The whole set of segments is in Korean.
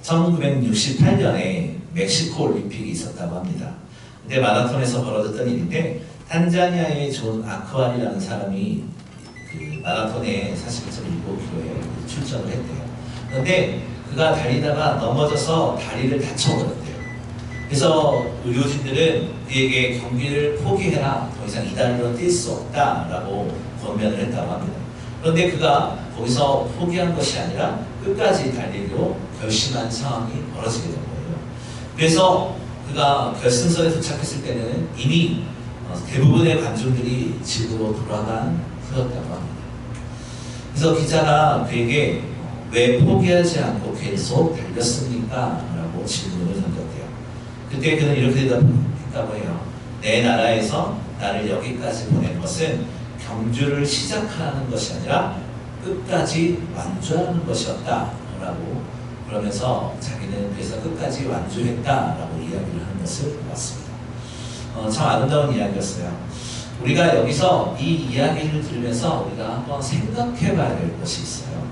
1968년에 멕시코 올림픽이 있었다고 합니다. 근데 마라톤에서 벌어졌던 일인데 탄자니아의 존 아크완이라는 사람이 그 마라톤에 41.19km에 출전을 했대요. 그런데 그가 달리다가 넘어져서 다리를 다쳐버렸대요. 그래서 의료진들은 그에게 경기를 포기해라, 더 이상 이달로 뛸 수 없다라고 권면을 했다고 합니다. 그런데 그가 거기서 포기한 것이 아니라 끝까지 달리기로 결심한 상황이 벌어지게 된 거예요. 그래서 그가 결승선에 도착했을 때는 이미 대부분의 관중들이 집으로 돌아간 후였다고 합니다. 그래서 기자가 그에게 왜 포기하지 않고 계속 달렸습니까? 라고 질문을 던졌대요. 그때 그는 이렇게 대답했다고 해요. 내 나라에서 나를 여기까지 보낸 것은 경주를 시작하는 것이 아니라 끝까지 완주하는 것이었다 라고, 그러면서 자기는 그래서 끝까지 완주했다라고 이야기를 하는 것을 봤습니다. 참 아름다운 이야기였어요. 우리가 여기서 이 이야기를 들으면서 우리가 한번 생각해 봐야 될 것이 있어요.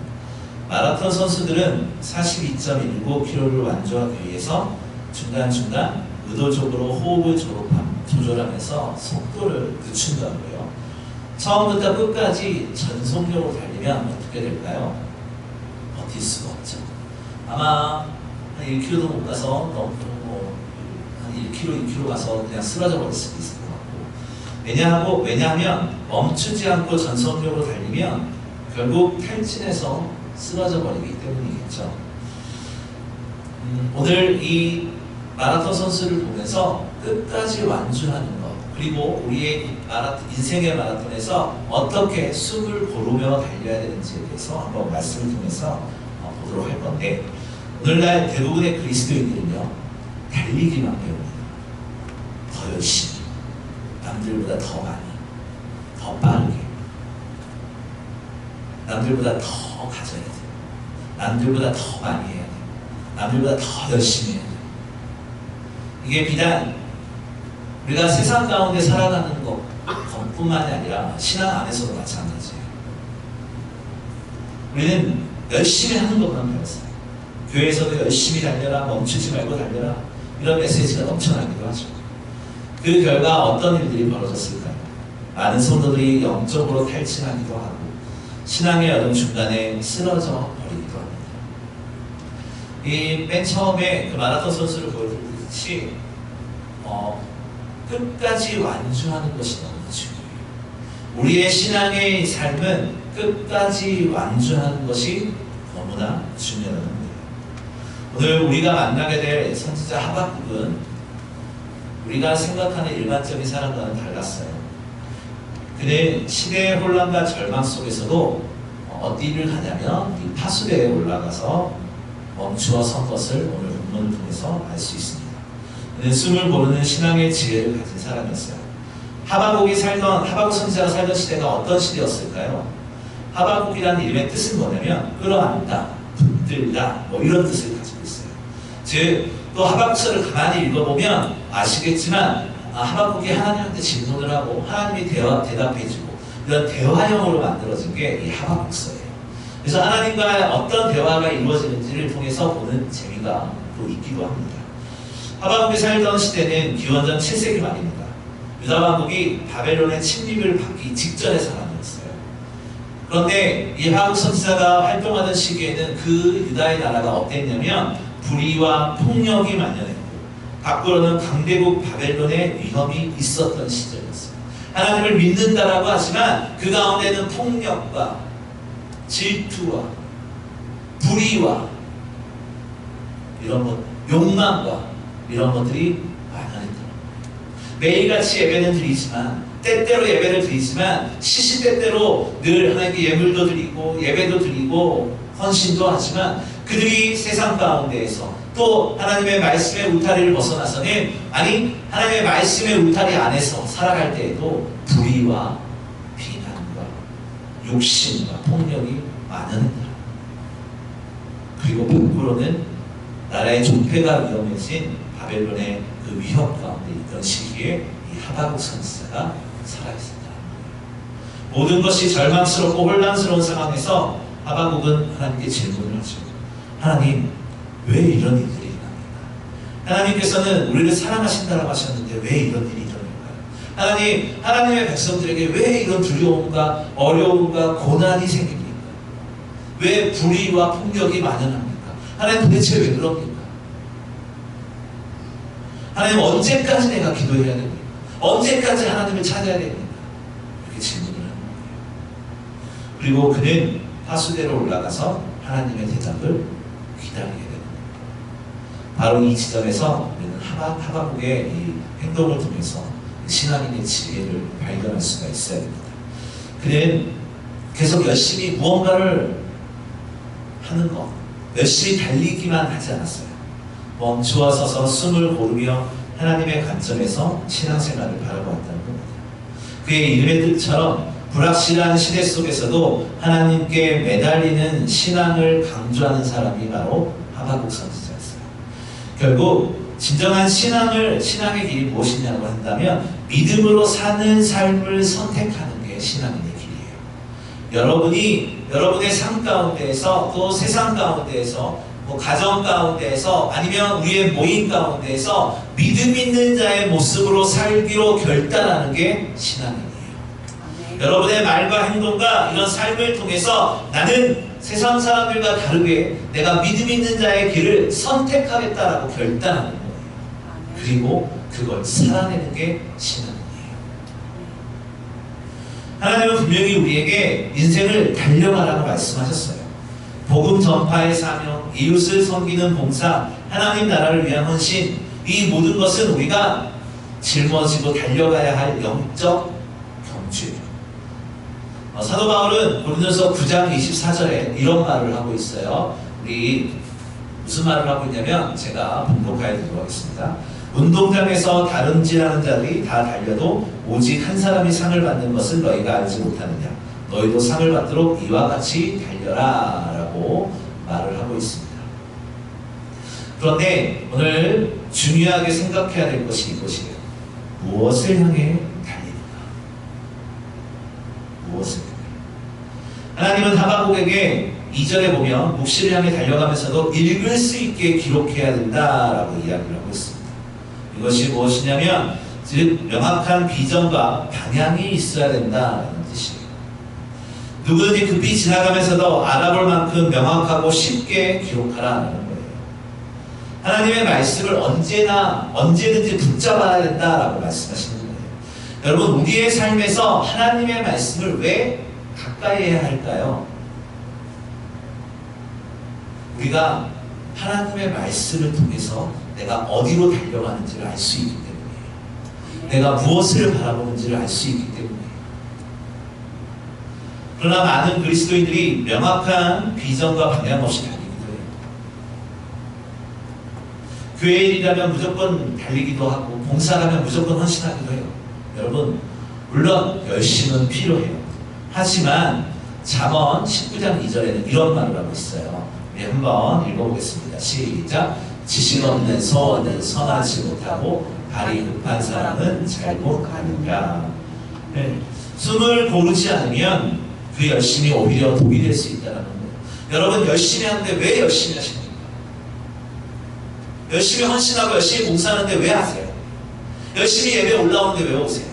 마라톤 선수들은 42.19km를 완주하기 위해서 중간중간 의도적으로 호흡을 조절하면서 속도를 늦춘다고요. 처음부터 끝까지 전속력으로 달리면 어떻게 될까요? 버틸 수가 없죠. 아마 한 1km도 못 가서 한 1km, 2km 가서 그냥 쓰러져 버릴 수도 있을 것 같고, 왜냐하면 멈추지 않고 전속력으로 달리면 결국 탈진해서 쓰러져 버리기 때문이겠죠. 오늘 이 마라톤 선수를 보면서 끝까지 완주하는 것, 그리고 우리의 인생의 마라톤에서 어떻게 숨을 고르며 달려야 되는지에 대해서 한번 말씀을 통해서 보도록 할 건데, 오늘날 대부분의 그리스도인들은요, 달리기만 배웁니다. 더 열심히, 남들보다 더 많이, 더 빠르게, 남들보다 더 가져야 돼요. 남들보다 더 많이 해야 돼요. 남들보다 더 열심히 해야 돼요. 이게 비단 우리가 세상 가운데 살아가는 것뿐만이 아니라 신앙 안에서도 마찬가지예요. 우리는 열심히 하는 것만 배웠어요. 교회에서도 열심히 달려라, 멈추지 말고 달려라, 이런 메시지가 넘쳐나기도 하죠. 그 결과 어떤 일들이 벌어졌을까요? 많은 성도들이 영적으로 탈진하기도 하고 신앙의 여름 중간에 쓰러져 버리기도 합니다. 이 맨 처음에 그 마라톤 선수를 보여드렸듯이 끝까지 완주하는 것이 너무 중요해요. 우리의 신앙의 삶은 끝까지 완주하는 것이 너무나 중요한 겁니다. 오늘 우리가 만나게 될 선지자 하박국은 우리가 생각하는 일반적인 사람과는 달랐어요. 그는 시대의 혼란과 절망 속에서도 어디를 가냐면 이 파수대에 올라가서 멈추어 선 것을 오늘 본문을 통해서 알 수 있습니다. 그는 숨을 고르는 신앙의 지혜를 가진 사람이었어요. 하박국 선지자가 살던 시대가 어떤 시대였을까요? 하박국이라는 이름의 뜻은 뭐냐면 끌어안다, 붙들다, 이런 뜻을 가지고 있어요. 즉, 또 하박국서를 가만히 읽어보면 아시겠지만 하박국이 하나님한테 질문을 하고 하나님이 대답해주고 이런 대화형으로 만들어진 게 이 하박국서예요. 그래서 하나님과 어떤 대화가 이루어지는지를 통해서 보는 재미가 또 있기도 합니다. 하박국이 살던 시대는 기원전 7세기 말입니다. 유다 왕국이 바벨론의 침입을 받기 직전의 사람이었어요. 그런데 이 하박국 선지자가 활동하던 시기에는 그 유다의 나라가 어땠냐면 불의와 폭력이 만연했고 밖으로는 강대국 바벨론의 위험이 있었던 시절이었어요. 하나님을 믿는다라고 하지만 그 가운데는 폭력과 질투와 불의와 이런 것, 욕망과 이런 것들이 만연했더라고요. 매일같이 예배는 드리지만, 때때로 예배를 드리지만 시시때때로 늘 하나님께 예물도 드리고 예배도 드리고 헌신도 하지만 그들이 세상 가운데에서 또 하나님의 말씀의 울타리를 벗어나서는, 아니 하나님의 말씀의 울타리 안에서 살아갈 때에도 불의와 비난과 욕심과 폭력이 만연했더라. 그리고 밖으로는 나라의 존폐가 위험해진 바벨론의 그 위협 가운데 있던 시기에 이 하박국 선지자가 살아있었다. 모든 것이 절망스럽고 혼란스러운 상황에서 하박국은 하나님께 질문을 하죠. 하나님, 왜 이런 일들이 일어납니까? 하나님께서는 우리를 사랑하신다라고 하셨는데 왜 이런 일이 일어날까요? 하나님의 백성들에게 왜 이런 두려움과 어려움과 고난이 생깁니까? 왜 불의와 폭력이 만연합니까? 하나님 도대체 왜 그럽니까? 하나님 언제까지 내가 기도해야 됩니까? 언제까지 하나님을 찾아야 됩니까? 이렇게 질문을 하는 거예요. 그리고 그는 하수대로 올라가서 하나님의 대답을 기다리게 됩니다. 바로 이 지점에서 우리는 하박국의 이 행동을 통해서 신앙인의 지혜를 발견할 수가 있어야 됩니다. 그는 계속 열심히 무언가를 하는 것, 열심히 달리기만 하지 않았어요. 멈추어 서서 숨을 고르며 하나님의 관점에서 신앙생활을 바라보았다는 겁니다. 그의 이름의 뜻처럼 불확실한 시대 속에서도 하나님께 매달리는 신앙을 강조하는 사람이 바로 하박국 선지자였어요. 결국 진정한 신앙의 길이 무엇이냐고 한다면 믿음으로 사는 삶을 선택하는 게 신앙인의 길이에요. 여러분이 여러분의 삶 가운데에서 또 세상 가운데에서 가정 가운데에서 아니면 우리의 모임 가운데에서 믿음 있는 자의 모습으로 살기로 결단하는 게 신앙이에요. 여러분의 말과 행동과 이런 삶을 통해서 나는 세상 사람들과 다르게 내가 믿음 있는 자의 길을 선택하겠다라고 결단하는 거예요. 그리고 그걸 살아내는 게 신앙이에요. 하나님은 분명히 우리에게 인생을 달려가라고 말씀하셨어요. 복음 전파의 사명, 이웃을 섬기는 봉사, 하나님 나라를 위한 헌신, 이 모든 것은 우리가 짊어지고 달려가야 할 영적 경주예요. 사도 바울은 고린도서 9장 24절에 이런 말을 하고 있어요. 우리 무슨 말을 하고 있냐면 제가 봉독하여 드리도록 하겠습니다. 운동장에서 다름질하는 자들이 다 달려도 오직 한 사람이 상을 받는 것을 너희가 알지 못하느냐. 너희도 상을 받도록 이와 같이 달려라 라고 말을 하고 있습니다. 그런데 오늘 중요하게 생각해야 될 것이 이것이에요. 무엇을 향해 달리는가? 무엇을 향해? 하나님은 하박국에게 2절에 보면 묵시를 향해 달려가면서도 읽을 수 있게 기록해야 된다라고 이야기를 하고 있습니다. 이것이 무엇이냐면 즉 명확한 비전과 방향이 있어야 된다는 뜻이에요. 누구든지 급히 지나가면서도 알아볼 만큼 명확하고 쉽게 기록하라는 거예요. 하나님의 말씀을 언제든지 붙잡아야 된다라고 말씀하시는 거예요. 여러분 우리의 삶에서 하나님의 말씀을 왜 가까이 해야 할까요? 우리가 하나님의 말씀을 통해서 내가 어디로 달려가는지를 알 수 있기 때문이에요. 내가 무엇을 바라보는지를 알 수 있기 때문이에요. 그러나 많은 그리스도인들이 명확한 비전과 방향 없이 달리기도 해요. 교회 일이라면 무조건 달리기도 하고 봉사라면 무조건 헌신하기도 해요. 여러분 물론 열심은 필요해요. 하지만 잠언 19장 2절에는 이런 말을 하고 있어요. 우리 한번 읽어보겠습니다. 시작. 지식 없는 소원은 선하지 못하고 발이 급한 사람은 잘못 가느니라. 네. 숨을 고르지 않으면 그 열심이 오히려 독이 될 수 있다는 거예요. 여러분 열심히 하는데 왜 열심히 하십니까? 열심히 헌신하고 열심히 봉사하는데 왜 하세요? 열심히 예배 올라오는데 왜 오세요?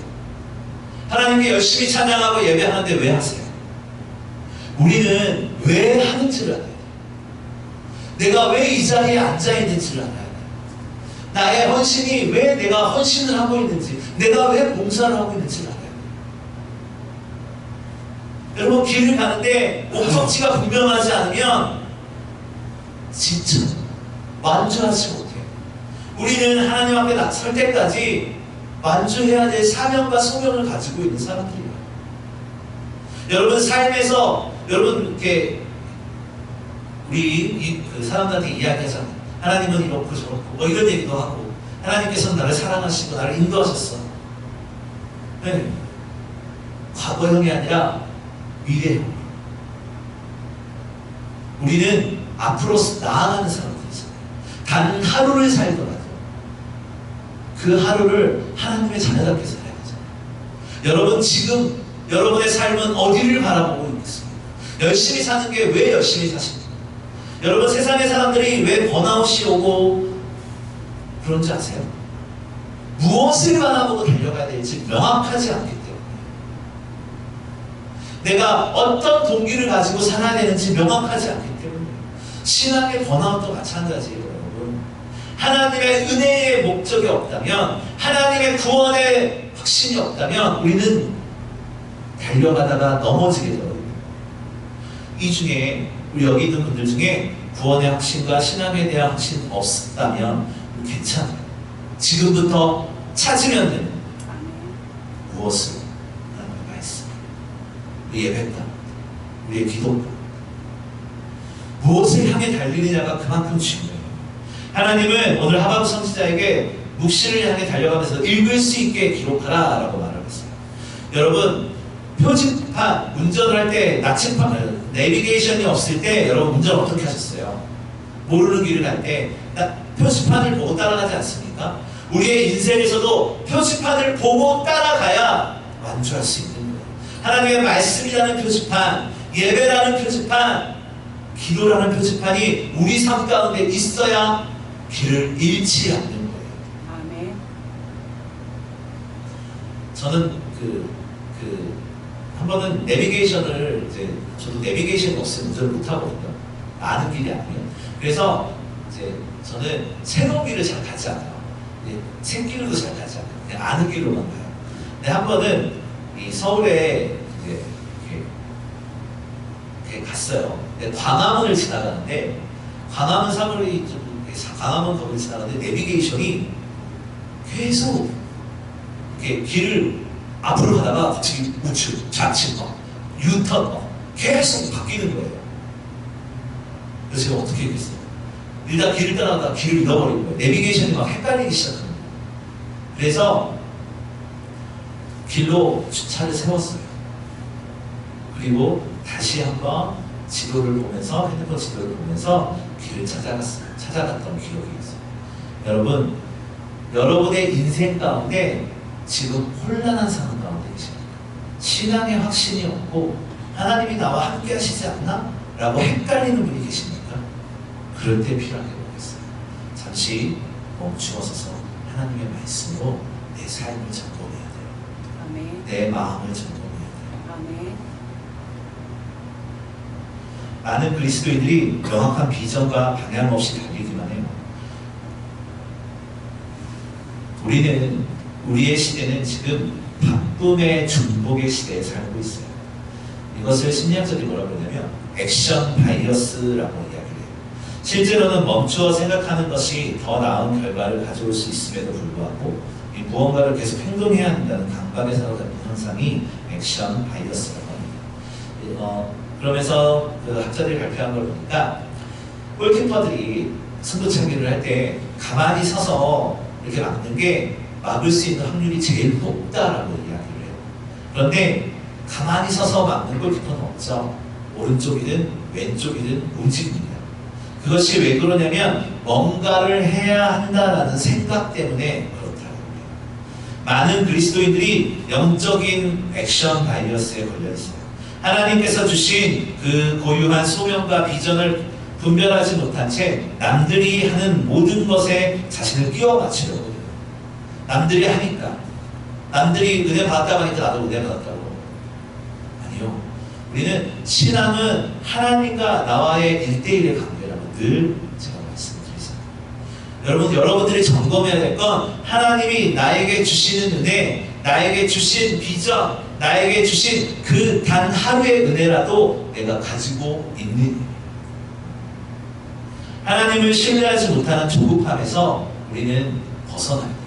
하나님께 열심히 찬양하고 예배하는데 왜 하세요? 우리는 왜 하는지를 알아야 돼요. 내가 왜 이 자리에 앉아있는지를 알아야 돼요. 나의 헌신이 왜 내가 헌신을 하고 있는지, 내가 왜 봉사를 하고 있는지를 알아야 돼요. 여러분 길을 가는데 목적지가 분명하지 않으면 진짜 만족하지 못해요. 우리는 하나님 앞에 설 때까지 만족해야 될 사명과 소명을 가지고 있는 사람들이에요. 여러분 삶에서 여러분 이렇게 우리 그 사람들한테 이야기하잖아요. 하나님은 이렇고 저렇고 뭐 이런 얘기도 하고 하나님께서는 나를 사랑하시고 나를 인도하셨어. 네. 과거형이 아니라 미래형. 우리는 앞으로 나아가는 사람들이잖아요. 단 하루를 살더라도 그 하루를 하나님의 자녀답게 살아야 되잖아요. 여러분 지금 여러분의 삶은 어디를 바라보고 있겠습니까? 열심히 사는 게 왜 열심히 사십니까? 여러분 세상의 사람들이 왜 번아웃이 오고 그런지 아세요? 무엇을 바라보고 달려가야 될지 명확하지 않기 때문에 내가 어떤 동기를 가지고 살아야 되는지 명확하지 않기 때문에 신앙의 번아웃도 마찬가지예요. 여러분 하나님의 은혜의 목적이 없다면 하나님의 구원의 확신이 없다면 우리는 달려가다가 넘어지게 돼요. 이 중에 우리 여기 있는 분들 중에 구원의 확신과 신앙에 대한 확신 없다면 괜찮아요. 지금부터 찾으면 되는 무엇을? 하나님의 말씀, 우리 예배가, 우리의 기도가 무엇을 향해 달리느냐가 그만큼 중요해요. 하나님은 오늘 하박국 선지자에게 묵시를 향해 달려가면서 읽을 수 있게 기록하라 라고 말을 했어요. 여러분 표지판, 운전을 할 때 나침판, 내비게이션이 없을 때 여러분 운전 어떻게 하셨어요? 모르는 길을 갈 때 표지판을 보고 따라가지 않습니까? 우리의 인생에서도 표지판을 보고 따라가야 완주할 수 있는 거예요. 하나님의 말씀이라는 표지판, 예배라는 표지판, 기도라는 표지판이 우리 삶 가운데 있어야 길을 잃지 않는 거예요. 아멘. 저는 한 번은 내비게이션을 이제 저도 내비게이션이 없으면 운전을 못 하거든요. 아는 길이 아니에요. 그래서 이제 저는 새로운 길을 잘 가지 않아요. 새길로도 잘 가지 않아요. 그냥 아는 길로만 가요. 근데 한 번은 이 서울에 이제 이렇게 갔어요. 근데 광화문을 지나가는데 광화문 사거리 광화문 거리를 지나가는데 내비게이션이 계속 이렇게 길을 앞으로 가다가 갑자기 우측, 좌측, 유턴 계속 바뀌는 거예요. 그래서 제가 어떻게 했겠어요? 일단 길을 따라가다가 길을 잃어버린 거예요. 내비게이션이 막 헷갈리기 시작하는 거예요. 그래서 길로 차를 세웠어요. 그리고 다시 한번 지도를 보면서 핸드폰 지도를 보면서 길을 찾아갔던 기억이 있어요. 여러분, 여러분의 인생 가운데 지금 혼란한 상황 가운데 계십니까? 신앙의 확신이 없고 하나님이 나와 함께 하시지 않나? 라고 헷갈리는 분이 계십니까? 그럴 때 필요한 게 뭐겠어요? 잠시 멈추어 서서 하나님의 말씀으로 내 삶을 점검해야 돼요. 아멘. 내 마음을 점검해야 돼요. 아멘. 많은 그리스도인들이 명확한 비전과 방향 없이 달리기만 해요. 우리의 시대는 지금 바쁨의 중복의 시대에 살고 있어요. 이것을 심리학자들이 뭐라고 그러냐면 액션 바이어스라고 이야기를 해요. 실제로는 멈추어 생각하는 것이 더 나은 결과를 가져올 수 있음에도 불구하고 이 무언가를 계속 행동해야 한다는 강박에 사로잡힌 현상이 액션 바이어스라고 합니다. 그러면서 그 학자들이 발표한 걸 보니까 골키퍼들이 승부차기를 할 때 가만히 서서 이렇게 막는 게 막을 수 있는 확률이 제일 높다라고 이야기를 해요. 그런데 가만히 서서 막는 골키퍼는 없죠. 오른쪽이든 왼쪽이든 움직입니다. 그것이 왜 그러냐면 뭔가를 해야 한다라는 생각 때문에 그렇다고 해요. 많은 그리스도인들이 영적인 액션 바이어스에 걸려 있어요. 하나님께서 주신 그 고유한 소명과 비전을 분별하지 못한 채 남들이 하는 모든 것에 자신을 끼워 맞추려고 해요. 남들이 하니까, 남들이 은혜 받았다고 하니까 나도 은혜 받았다고. 아니요. 우리는 신앙은 하나님과 나와의 1대1의 관계라고 늘 제가 말씀드리잖아요. 여러분들이 점검해야 될 건 하나님이 나에게 주시는 은혜, 나에게 주신 비전, 나에게 주신 그 단 하루의 은혜라도 내가 가지고 있는. 하나님을 신뢰하지 못하는 조급함에서 우리는 벗어나야 돼요.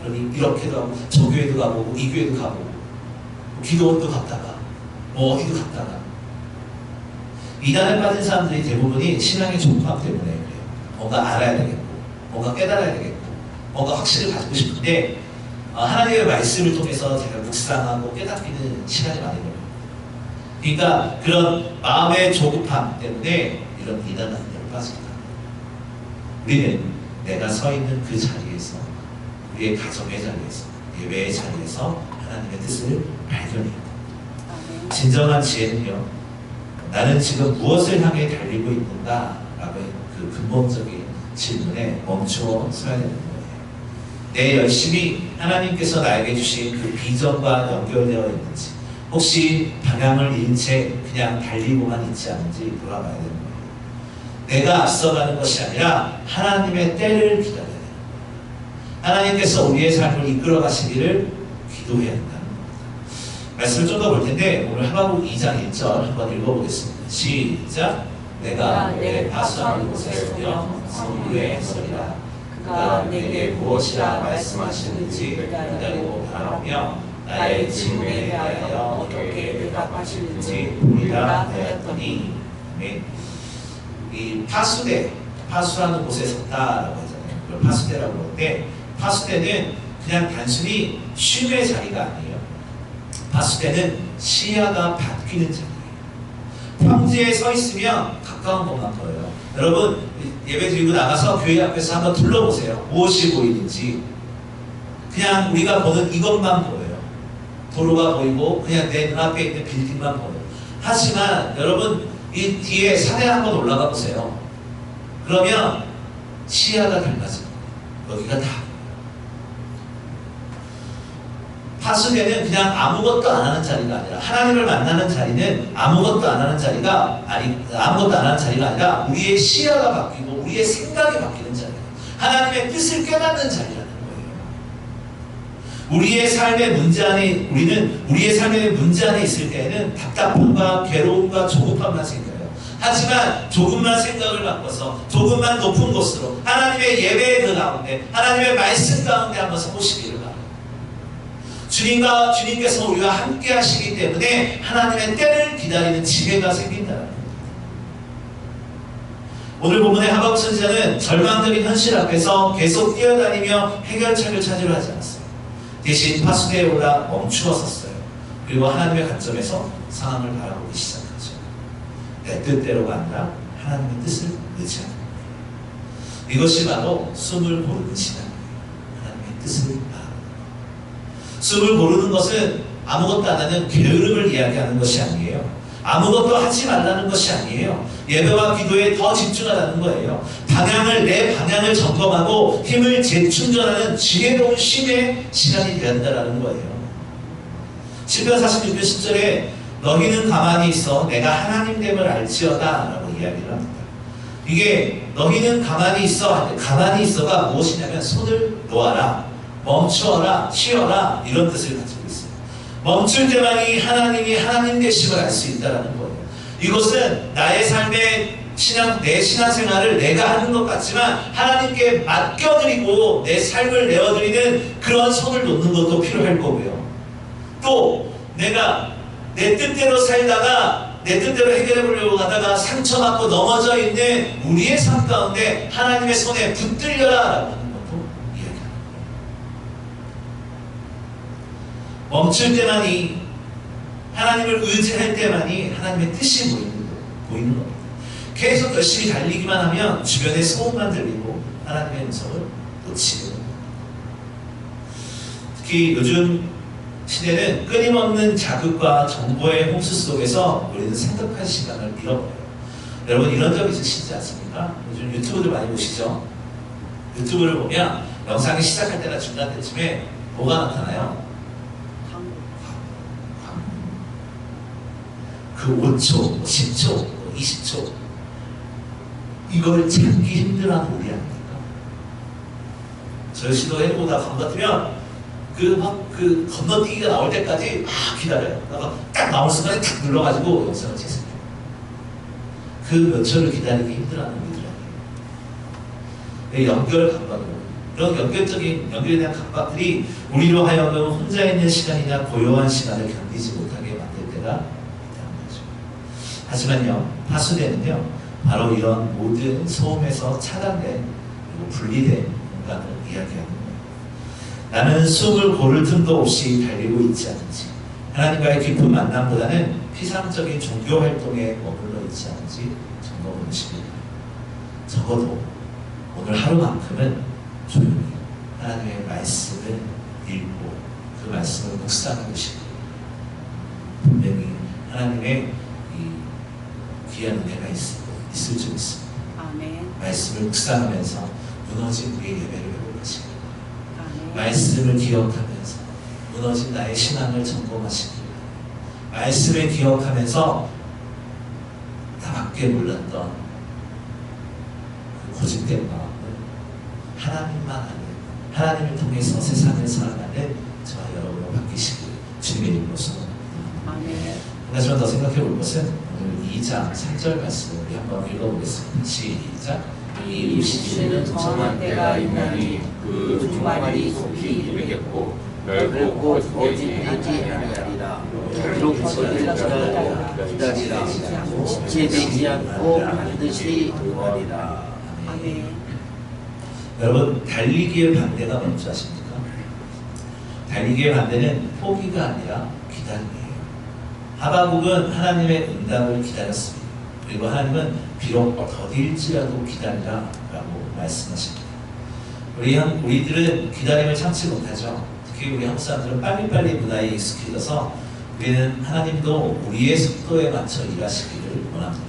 그러니 이렇게도 하고 저 교회도 가보고 이 교회도 가보고 기도원도 갔다가 어디도 갔다가 이단에 빠진 사람들이 대부분이 신앙의 조급함 때문에 그래요. 뭔가 알아야 되겠고 뭔가 깨달아야 되겠고 뭔가 확신을 가지고 싶은데 하나님의 말씀을 통해서 제가 묵상하고 깨닫기는 시간이 많이 걸려요. 그러니까 그런 마음의 조급함 때문에 이런 이단 같은 데로 빠집니다. 우리는 내가 서 있는 그 자리에서 우리의 가정의 자리에서 예배의 자리에서 하나님의 뜻을 발견해야 됩니다. 진정한 지혜는요 나는 지금 무엇을 향해 달리고 있는가? 라고 그 근본적인 질문에 멈추어 서야 되는 거예요. 내 열심이 하나님께서 나에게 주신 그 비전과 연결되어 있는지, 혹시 방향을 잃은 채 그냥 달리고만 있지 않은지 돌아봐야 되는 거예요. 내가 앞서가는 것이 아니라 하나님의 때를 기다려야 돼요. 하나님께서 우리의 삶을 이끌어 가시기를 기도해야 한다는 겁니다. 말씀을 좀 더 볼 텐데 오늘 하박국 2장 1절 한번 읽어보겠습니다. 시작. 내가 내 파수하는 곳에 서며 성부에 서리라. 그가 내게 무엇이라 말씀하시는지 기다리고 바라보며 나의 질문에 대하여 어떻게 대답하시는지 보리라 하였더니, 이 파수하는 곳에 섰다라고 하잖아요. 그걸 파수대라고 하는데, 파수대는 그냥 단순히 쉼의 자리가 아니에요. 파수대는 시야가 바뀌는 자리예요. 평지에 서 있으면 가까운 것만 보여요. 여러분 예배 드리고 나가서 교회 앞에서 한번 둘러보세요. 무엇이 보이는지. 그냥 우리가 보는 이것만 보여요. 도로가 보이고 그냥 내 눈앞에 있는 빌딩만 보여요. 하지만 여러분 이 뒤에 산에 한번 올라가 보세요. 그러면 시야가 달라져요. 여기가 다. 파수대는 그냥 아무것도 안 하는 자리가 아니라, 하나님을 만나는 자리는 아무것도 안 하는 자리가 아니라 우리의 시야가 바뀌고 우리의 생각이 바뀌는 자리예요. 하나님의 뜻을 깨닫는 자리라는 거예요. 우리의 삶의 문제 안에 있을 때에는 답답함과 괴로움과 조급함만 생겨요. 하지만 조금만 생각을 바꿔서 조금만 높은 곳으로 하나님의 예배의 그 가운데, 하나님의 말씀 가운데 한번 서보시기를 바랍니다. 주님께서 우리와 함께 하시기 때문에 하나님의 때를 기다리는 지혜가 생긴다는 겁니다. 오늘 본문의 하박국 선지자는 절망적인 현실 앞에서 계속 뛰어다니며 해결책을 찾으려 하지 않았어요. 대신 파수대에 올라 멈추어 섰어요. 그리고 하나님의 관점에서 상황을 바라보기 시작하죠. 내 뜻대로가 아니라 하나님의 뜻을 의지하는 거예요. 이것이 바로 숨을 고르는 시간이에요. 하나님의 뜻을 바라보는 거예요. 숨을 고르는 것은 아무것도 안 하는 게으름을 이야기하는 것이 아니에요. 아무것도 하지 말라는 것이 아니에요. 예배와 기도에 더 집중하라는 거예요. 내 방향을 점검하고 힘을 재충전하는 지혜로운 쉼의 시간이 된다라는 거예요. 시편 46편 10절에 너희는 가만히 있어 내가 하나님됨을 알지어다 라고 이야기를 합니다. 이게 너희는 가만히 있어, 가만히 있어가 무엇이냐면 손을 놓아라, 멈추어라, 쉬어라, 이런 뜻을 가지고 있어요. 멈출 때만이 하나님이 하나님 되심을 알 수 있다는 거예요. 이것은 나의 삶의 내 신앙생활을 내가 하는 것 같지만 하나님께 맡겨드리고 내 삶을 내어드리는 그런 손을 놓는 것도 필요할 거고요. 또 내가 내 뜻대로 살다가 내 뜻대로 해결해 보려고 하다가 상처받고 넘어져 있는 우리의 삶 가운데 하나님의 손에 붙들려라 라고 하는 것도 이야기합니다. 멈출 때만이, 하나님을 의지할 때만이 하나님의 뜻이 보이는 겁니다. 계속 열심히 달리기만 하면 주변의 소음만 들리고 하나님의 음성을 놓치게 됩니다. 특히 요즘 시대는 끊임없는 자극과 정보의 홍수 속에서 우리는 생각할 시간을 잃어버려요. 여러분 이런 적 있으시지 않습니까? 요즘 유튜브들 많이 보시죠? 유튜브를 보면 영상이 시작할 때나 중간 때쯤에 뭐가 나타나요? 그 5초, 10초, 20초 이걸 참기 힘들어하는 우리 아닙니까? 저희 시도해보다 건너뛰면 그 건너뛰기가 나올 때까지 막 기다려요. 그러다가 딱 나올 순간에 탁 눌러가지고 영상을 찍습니다. 그 몇 초를 기다리기 힘들어하는 우리들 아니에요. 연결 감각으로 이런 연결에 대한 감각들이 우리로 하여금 혼자 있는 시간이나 고요한 시간을 견디지 못하게 만들 때가 있다는 거죠. 하지만요, 파수대는요 바로 이런 모든 소음에서 차단된 그리고 분리된 공간을 이야기하는 거예요. 나는 숨을 고를 틈도 없이 달리고 있지 않은지, 하나님과의 깊은 만남보다는 피상적인 종교 활동에 머물러 있지 않은지 점검해 보시기 바랍니다. 적어도 오늘 하루만큼은 조용히 하나님의 말씀을 읽고 그 말씀을 묵상해 보시기 바랍니다. 분명히 하나님의 이 귀한 은혜가 있을 줄 믿습니다. 아멘. 말씀을 묵상하면서 무너진 우리의 예배를 회복하시고, 아멘. 말씀을 기억하면서 무너진 나의 신앙을 점검하시기, 말씀을 기억하면서 나밖에 몰랐던 그 고집된 마음을 하나님만 아는, 하나님을 통해서 세상을 살아가는 저와 여러분으로 바뀌시길 주님의 이름으로써 아멘. 한 가지만 더 생각해 볼 것은 오늘 2장 3절 말씀 우리 한번 읽어보겠습니다. 시작. 이 육신은 정한 때가 있나니 그 주말이 속히 이르겠고 결국 오직 하지 아니하리라. 비록 거들라 기다리라. 지체되지 않고 반드시 응하리라. 아멘. 여러분, 달리기의 반대가 뭔지 아십니까? 달리기의 반대는 포기가 아니라 기다림이에요. 하박국은 하나님의 응답을 기다렸습니다. 그리고 하나님은 비록 더딜지라도 기다리라 라고 말씀하십니다. 우리들은 기다림을 참지 못하죠. 특히 우리 한국 사람들은 빨리빨리 문화에 익숙해져서 우리는 하나님도 우리의 속도에 맞춰 일하시기를 원합니다.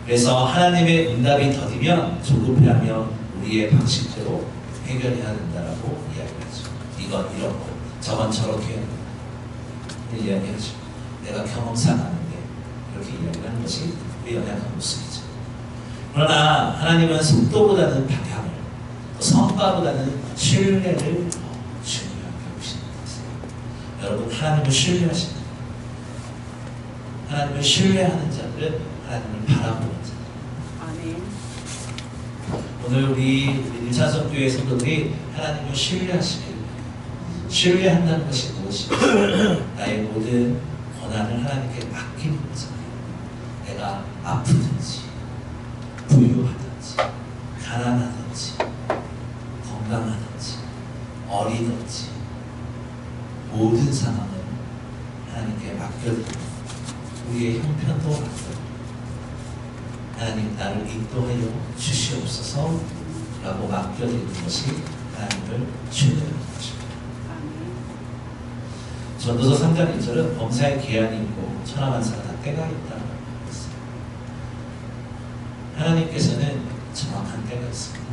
그래서 하나님의 응답이 더디면 조급해하며 우리의 방식대로 해결해야 된다라고 이야기하죠. 이건 이렇고 저건 저렇게 이야기하죠. 내가 경험상 아는데 이렇게 이야기를 하는 것이 우리 연약한 모습이죠. 그러나 하나님은 속도보다는 방향을, 성과보다는 신뢰를 더 중요하게 보시는 것이에요. 여러분, 하나님을 신뢰하십니다. 하나님을 신뢰하는 자들은 하나님을 바라보는 자들. 아멘. 오늘 우리 1차선 교회 성도들이 하나님을 신뢰하시길, 신뢰한다는 것이 무엇이냐? 나의 모든 고난을 하나님께 맡기는 거잖아요. 내가 아프든지 부유하든지 가난하든지 건강하든지 어리든지 모든 상황을 하나님께 맡겨드리고 우리의 형편도 맡겨드리고 하나님 나를 인도하여 주시옵소서 라고 맡겨드리는 것이 하나님을 신뢰하는 것입니다. 전도서 3장 1절은 범사에 기한이 있고 천하만사가 다 때가 있다고 했어요. 하나님께서는 정확한 때가 있습니다.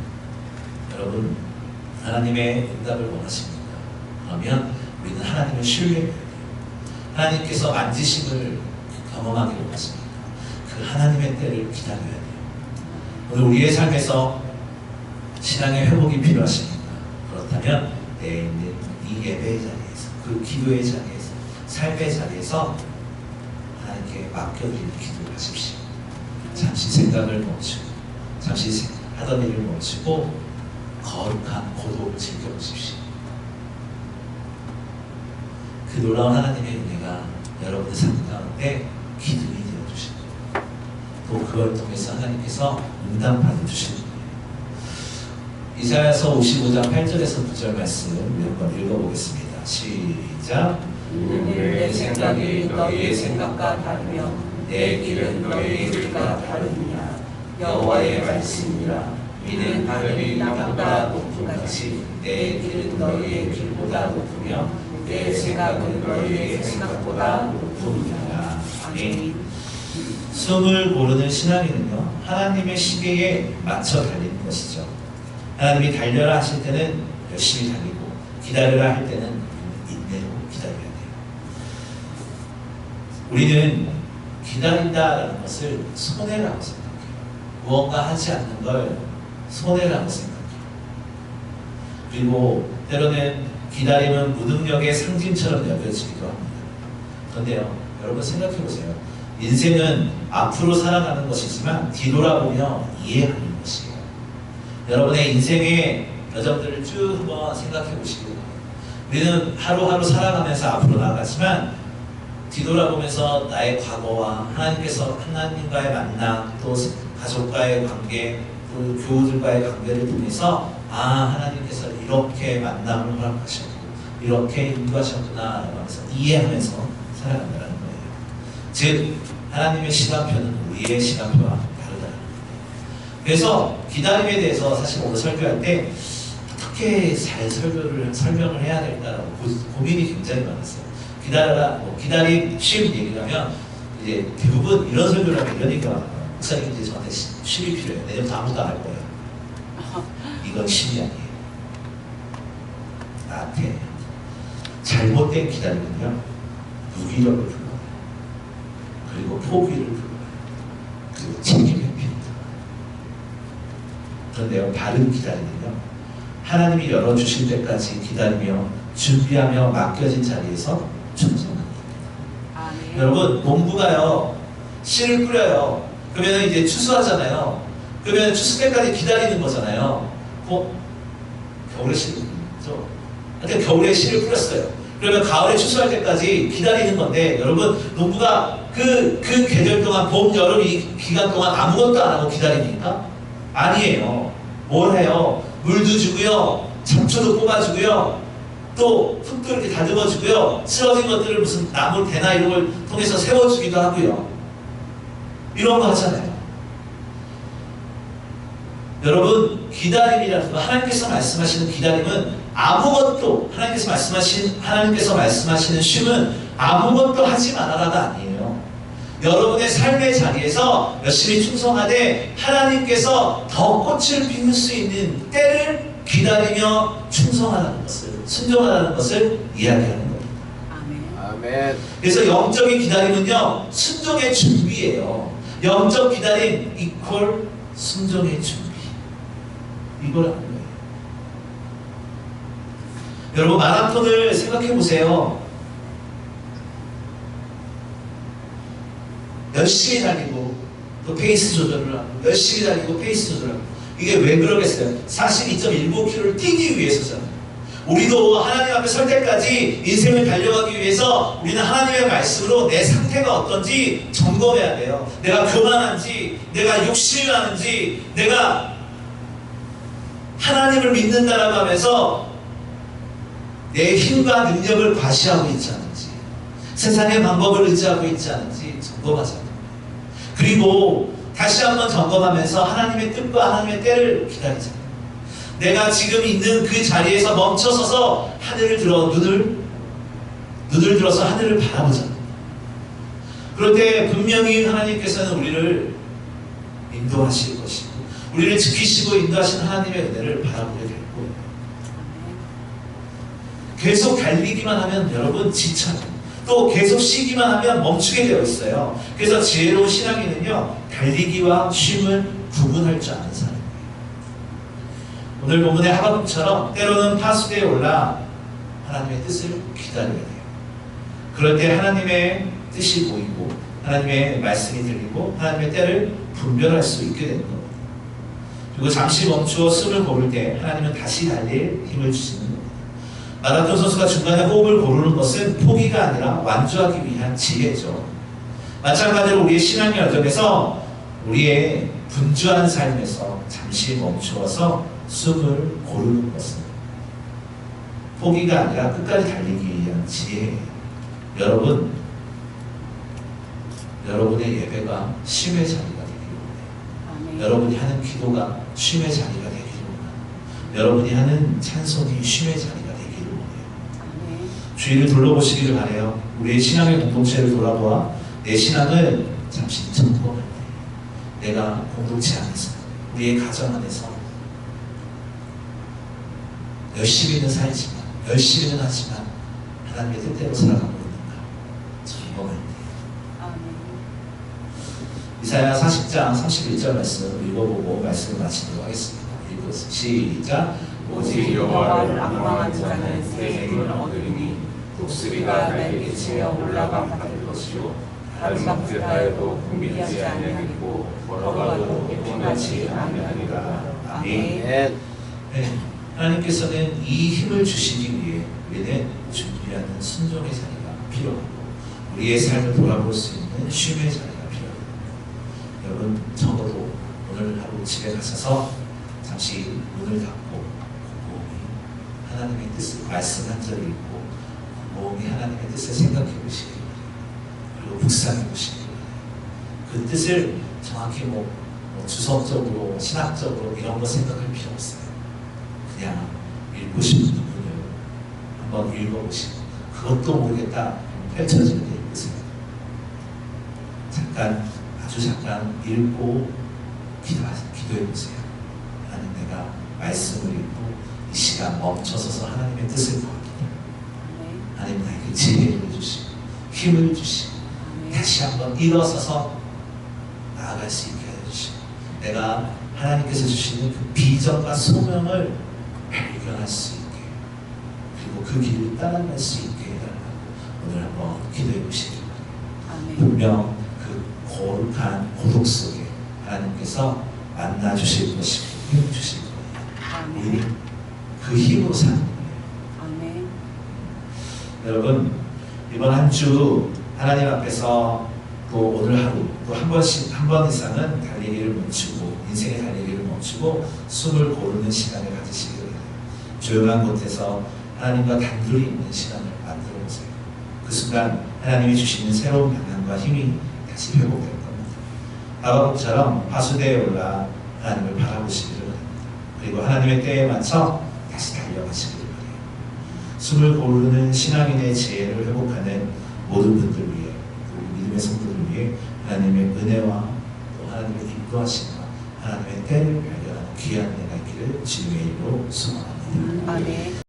여러분, 하나님의 응답을 원하십니까? 그러면 우리는 하나님을 신뢰해야 돼요. 하나님께서 만지심을 경험하기를 원하십니까? 그 하나님의 때를 기다려야 돼요. 오늘 우리의 삶에서 신앙의 회복이 필요하십니까? 그렇다면 내에 있는 이 예배의 자리에서, 그 기도의 자리에서, 삶의 자리에서 하나님께 맡겨드리는 기도를 하십시오. 잠시 생각을 멈추고, 잠시 하던 일을 멈추고 거룩한 고독을 즐겨보십시오. 그 놀라운 하나님의 은혜가 여러분의 삶 가운데 기둥이 되어주십니다. 또 그걸 통해서 하나님께서 응답받아 주시는 거예요. 이사야서 55장 8절에서 9절 말씀 우리 한번 읽어보겠습니다. 시작. 내 생각이 너희의 생각과 다르며 내 길은 너희의 길과 다르느냐. 여호와의 말씀이라. 이는 하늘이 땅보다 높은 같이 내 길은 너희의 길보다 높으며 내 생각은 너희의 생각보다 높으니라. 아멘. 숨을 고르는 신앙인은요, 하나님의 시계에 맞춰 달리는 것이죠. 하나님이 달려라 하실 때는 열심히 달리고 기다려라 할 때는 인내로 기다려야 돼요. 우리는 기다린다라는 것을 손해라고 생각해요. 무언가 하지 않는 걸 손해라고 생각해요. 그리고 때로는 기다림은 무능력의 상징처럼 여겨지기도 합니다. 그런데요, 여러분 생각해 보세요. 인생은 앞으로 살아가는 것이지만 뒤돌아보며 이해하는 것이에요. 여러분의 인생의 여정들을 쭉 한번 생각해 보시기 바랍니다. 우리는 하루하루 살아가면서 앞으로 나아가지만 뒤돌아보면서 나의 과거와 하나님과의 만남, 또 가족과의 관계, 또 교우들과의 관계를 통해서 하나님께서 이렇게 만남을 허락하셨고 이렇게 인도하셨구나 하면서 이해하면서 살아간다는 거예요. 즉 하나님의 시간표는 우리의 시간표와 다르다는 거예요. 그래서 기다림에 대해서 사실 오늘 설교할 때 어떻게 잘 설명을 해야 될까라고 고민이 굉장히 많았어요. 기다려라, 기다림 쉬운 얘기라면 이제 대부분 이런 설교를 하면 이런 얘기가 많아요. 목사님 이제 저한테 쉼이 필요해요. 내년부터 아무도 안 할 거예요. 이건 쉼이 아니에요. 나한테 잘못된 기다림은요, 무기력을 불러요. 그리고 포기를 불러요. 그리고 책임을 핍니다. 그런데요, 바른 기다림은요, 하나님이 열어주실 때까지 기다리며 준비하며 맡겨진 자리에서 충성합니다. 여러분, 농부가요, 씨를 뿌려요. 그러면 이제 추수하잖아요. 그러면 추수 때까지 기다리는 거잖아요. 겨울에 씨를 뿌렸죠. 하여튼 겨울에 씨를 뿌렸어요. 그러면 가을에 추수할 때까지 기다리는 건데, 여러분, 농부가 그 계절 동안, 봄, 여름 이 기간 동안 아무것도 안 하고 기다립니까? 아니에요. 뭘 해요? 물도 주고요, 잡초도 뽑아주고요, 또 흙도 이렇게 다듬어주고요, 쓰러진 것들을 무슨 나무 대나 이런 걸 통해서 세워주기도 하고요. 이런 거 하잖아요. 여러분, 기다림이라는 거, 하나님께서 말씀하시는 기다림은 아무것도, 하나님께서 말씀하시는 쉼은 아무것도 하지 말아라가 아니에요. 여러분의 삶의 자리에서 열심히 충성하되 하나님께서 더 꽃을 피울 수 있는 때를 기다리며 충성하라는 것을, 순종하라는 것을 이야기하는 겁니다. 아멘. 그래서 영적인 기다림은요, 순종의 준비예요. 영적 기다림 이퀄 순종의 준비. 이걸 하는 거예요. 여러분, 마라톤을 생각해 보세요. 열심히 달리고 또 페이스 조절을 하고, 열심히 달리고 페이스 조절을 하고. 이게 왜 그러겠어요? 42.195km를 뛰기 위해서잖아요. 우리도 하나님 앞에 설 때까지 인생을 달려가기 위해서 우리는 하나님의 말씀으로 내 상태가 어떤지 점검해야 돼요. 내가 교만한지, 내가 욕심이 많은지, 내가 하나님을 믿는다라고 하면서 내 힘과 능력을 과시하고 있지 않은지, 세상의 방법을 의지하고 있지 않은지 점검하잖아요. 그리고 다시 한번 점검하면서 하나님의 뜻과 하나님의 때를 기다리잖아요. 내가 지금 있는 그 자리에서 멈춰서서 하늘을 들어 눈을 들어서 하늘을 바라보잖아요. 그럴 때 분명히 하나님께서는 우리를 인도하실 것이고, 우리를 지키시고 인도하시는 하나님의 은혜를 바라보게 될 거예요. 계속 달리기만 하면 여러분 지쳐요. 또 계속 쉬기만 하면 멈추게 되어 있어요. 그래서 지혜로운 신앙인은요, 달리기와 쉼을 구분할 줄 아는 사람이에요. 오늘 본문의 하박국처럼 때로는 파수대에 올라 하나님의 뜻을 기다려야 돼요. 그럴 때 하나님의 뜻이 보이고 하나님의 말씀이 들리고 하나님의 때를 분별할 수 있게 되는 겁니다. 그리고 잠시 멈추어 숨을 고를 때 하나님은 다시 달릴 힘을 주시는 겁니다. 마라톤 선수가 중간에 호흡을 고르는 것은 포기가 아니라 완주하기 위한 지혜죠. 마찬가지로 우리의 신앙의 여정에서 우리의 분주한 삶에서 잠시 멈추어서 숨을 고르는 것은 포기가 아니라 끝까지 달리기 위한 지혜예요. 여러분의 예배가 쉼의 자리가 되기를 원해요. 여러분이 하는 기도가 쉼의 자리가 되기를 원해요. 여러분이 하는 찬송이 쉼의 자리가 되기를 원해요. 주위를 둘러보시기를 바라요. 우리의 신앙의 공동체를 돌아보아 내 신앙을 잠시 점검할 때 내가 공동체 안에서, 우리의 가정 안에서 열심히는 살지만, 열심히는 하지만 하나님의 뜻대로 살아가고 있는가 점검할 때. 이사야 40장 31절 말씀 읽어보고 말씀을 마치도록 하겠습니다. 읽어서 시작. 오직 여호와를 앙망한 자는 새 힘을 얻으리니 독수리가 날개치며 올라가 받을 것이요 다른 박제하여도 궁리하지 아니하리고 걸어가도 피곤하지 아니하리라. 아멘. 네, 하나님께서는 이 힘을 주시기 위해 우리는 준비하는 순종의 자리가 필요하고 우리의 삶을 돌아볼 수 있는 쉼의 자리가 필요합니다. 여러분, 적어도 오늘 하루 집에 가셔서 잠시 문을 닫고 곰곰이 하나님의 뜻을, 말씀 한 절 읽고 곰곰이 하나님의 뜻을 생각해 보시기 바랍니다. 그리고 묵상해 보시기 바랍니다. 그 뜻을 정확히 주성적으로, 신학적으로 이런 거 생각할 필요 없어요. 그냥 읽고 싶은 부분을 한번 읽어보시고 그것도 모르겠다 펼쳐지는 데 읽으세요. 아주 잠깐 읽고 기도해 보세요. 하나님, 내가 말씀을 읽고 이 시간 멈춰서서 하나님의 뜻을 구합니다. 하나님, 나에게 지혜를 주시고 힘을 주시고 다시 한번 일어서서 나아갈 수 있게 해주시고 내가 하나님께서 주시는 그 비전과 소명을 발견할 수 있게, 그리고 그 길을 따라갈 수 있게 해달라고 오늘 한번 기도해 보시기 바랍니다. 분명 그 거룩한 고독 속에 하나님께서 만나 주실 것이고 힘 주실 거예요. 우리는 그 힘으로 사는 거예요. 여러분, 이번 한 주 하나님 앞에서 또 오늘 하루 또 한 번 이상은 달리기를 멈추고, 인생의 달리기를 멈추고 숨을 고르는 시간을 가지시기 바랍니다. 조용한 곳에서 하나님과 단둘이 있는 시간을 만들어 보세요. 그 순간 하나님이 주시는 새로운 방향과 힘이 다시 회복될 겁니다. 하박국처럼 파수대에 올라 하나님을 바라보시기를 바랍니다. 그리고 하나님의 때에 맞춰 다시 달려가시기를 바랍니다. 숨을 고르는 신앙인의 지혜를 회복하는 모든 분들 위해, 우리 믿음의 성도들 위해 하나님의 은혜와 또 하나님의 인도하심과 하나님의 때를 발견하는 귀한 은혜가 있기를 주님의 이름으로 소망합니다. 아멘.